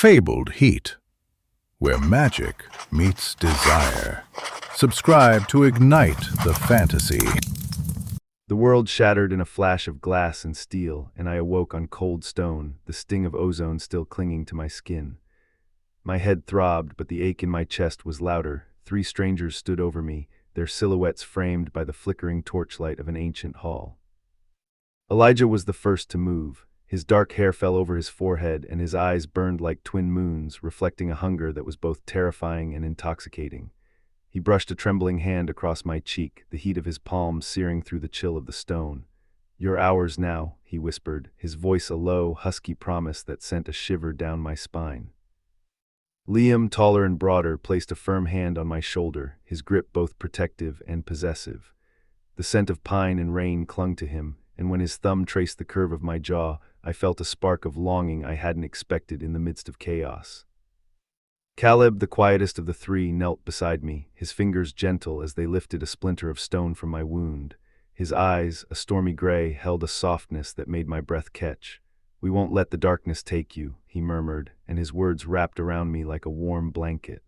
fabled heat, where magic meets desire. Subscribe to ignite the fantasy. The world shattered in a flash of glass and steel, and I awoke on cold stone, the sting of ozone still clinging to my skin. My head throbbed, but the ache in my chest was louder. 3 strangers stood over me, their silhouettes framed by the flickering torchlight of an ancient hall. Elijah was the first to move. His dark hair fell over his forehead, and his eyes burned like twin moons, reflecting a hunger that was both terrifying and intoxicating. He brushed a trembling hand across my cheek, the heat of his palm searing through the chill of the stone. "You're ours now," he whispered, his voice a low, husky promise that sent a shiver down my spine. Liam, taller and broader, placed a firm hand on my shoulder, his grip both protective and possessive. The scent of pine and rain clung to him, and when his thumb traced the curve of my jaw, I felt a spark of longing I hadn't expected in the midst of chaos. Caleb, the quietest of the 3, knelt beside me, his fingers gentle as they lifted a splinter of stone from my wound. His eyes, a stormy gray, held a softness that made my breath catch. "We won't let the darkness take you," he murmured, and his words wrapped around me like a warm blanket.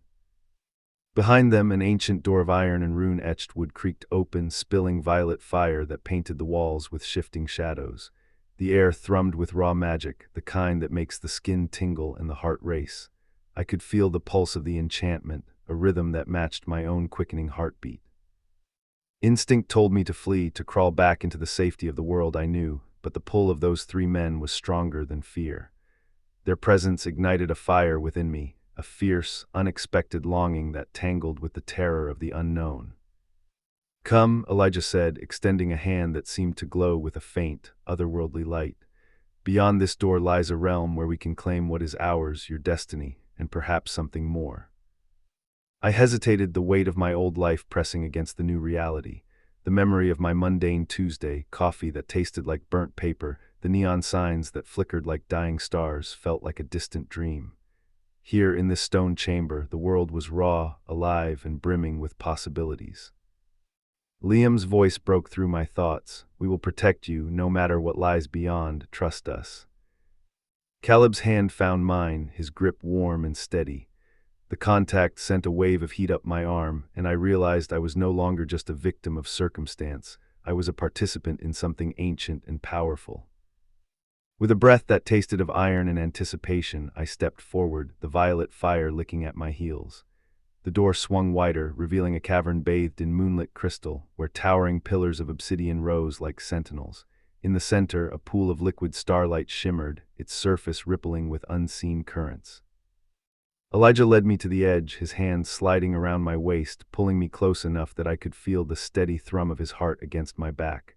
Behind them, an ancient door of iron and rune-etched wood creaked open, spilling violet fire that painted the walls with shifting shadows. The air thrummed with raw magic, the kind that makes the skin tingle and the heart race. I could feel the pulse of the enchantment, a rhythm that matched my own quickening heartbeat. Instinct told me to flee, to crawl back into the safety of the world I knew, but the pull of those 3 men was stronger than fear. Their presence ignited a fire within me, a fierce, unexpected longing that tangled with the terror of the unknown. "Come," Elijah said, extending a hand that seemed to glow with a faint, otherworldly light. "Beyond this door lies a realm where we can claim what is ours, your destiny, and perhaps something more." I hesitated, the weight of my old life pressing against the new reality. The memory of my mundane Tuesday, coffee that tasted like burnt paper, the neon signs that flickered like dying stars, felt like a distant dream. Here in this stone chamber, the world was raw, alive, and brimming with possibilities. Liam's voice broke through my thoughts. "We will protect you, no matter what lies beyond. Trust us." Caleb's hand found mine, his grip warm and steady. The contact sent a wave of heat up my arm, and I realized I was no longer just a victim of circumstance. I was a participant in something ancient and powerful. With a breath that tasted of iron and anticipation, I stepped forward, the violet fire licking at my heels. The door swung wider, revealing a cavern bathed in moonlit crystal, where towering pillars of obsidian rose like sentinels. In the center, a pool of liquid starlight shimmered, its surface rippling with unseen currents. Elijah led me to the edge, his hands sliding around my waist, pulling me close enough that I could feel the steady thrum of his heart against my back.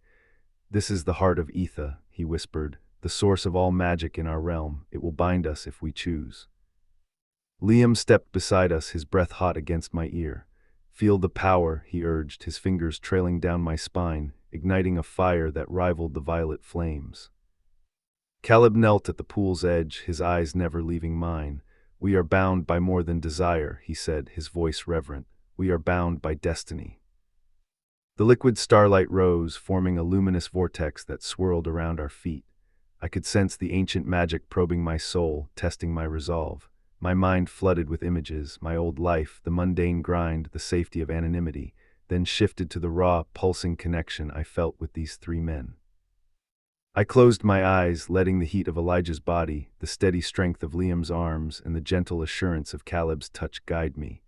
"This is the heart of Etha," he whispered, "the source of all magic in our realm. It will bind us if we choose." Liam stepped beside us, his breath hot against my ear. "Feel the power," he urged, his fingers trailing down my spine, igniting a fire that rivaled the violet flames. Caleb knelt at the pool's edge, his eyes never leaving mine. "We are bound by more than desire," he said, his voice reverent. "We are bound by destiny." The liquid starlight rose, forming a luminous vortex that swirled around our feet. I could sense the ancient magic probing my soul, testing my resolve. My mind flooded with images, my old life, the mundane grind, the safety of anonymity, then shifted to the raw, pulsing connection I felt with these 3 men. I closed my eyes, letting the heat of Elijah's body, the steady strength of Liam's arms, and the gentle assurance of Caleb's touch guide me.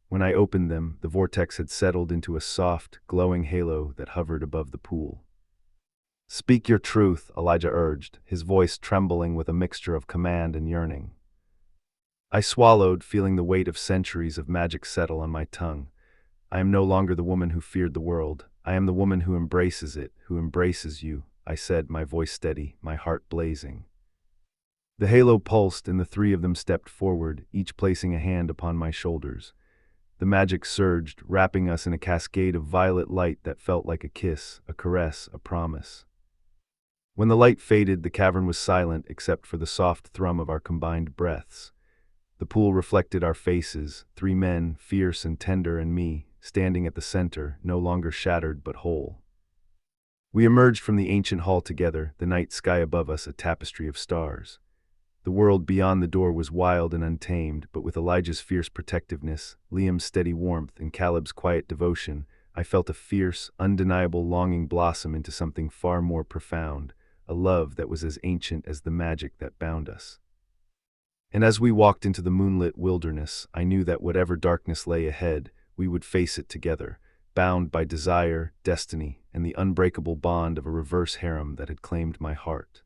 When I opened them, the vortex had settled into a soft, glowing halo that hovered above the pool. "Speak your truth," Elijah urged, his voice trembling with a mixture of command and yearning. I swallowed, feeling the weight of centuries of magic settle on my tongue. "I am no longer the woman who feared the world. I am the woman who embraces it, who embraces you," I said, my voice steady, my heart blazing. The halo pulsed, and the 3 of them stepped forward, each placing a hand upon my shoulders. The magic surged, wrapping us in a cascade of violet light that felt like a kiss, a caress, a promise. When the light faded, the cavern was silent except for the soft thrum of our combined breaths. The pool reflected our faces, 3 men, fierce and tender, and me, standing at the center, no longer shattered but whole. We emerged from the ancient hall together, the night sky above us a tapestry of stars. The world beyond the door was wild and untamed, but with Elijah's fierce protectiveness, Liam's steady warmth, and Caleb's quiet devotion, I felt a fierce, undeniable longing blossom into something far more profound, a love that was as ancient as the magic that bound us. And as we walked into the moonlit wilderness, I knew that whatever darkness lay ahead, we would face it together, bound by desire, destiny, and the unbreakable bond of a reverse harem that had claimed my heart.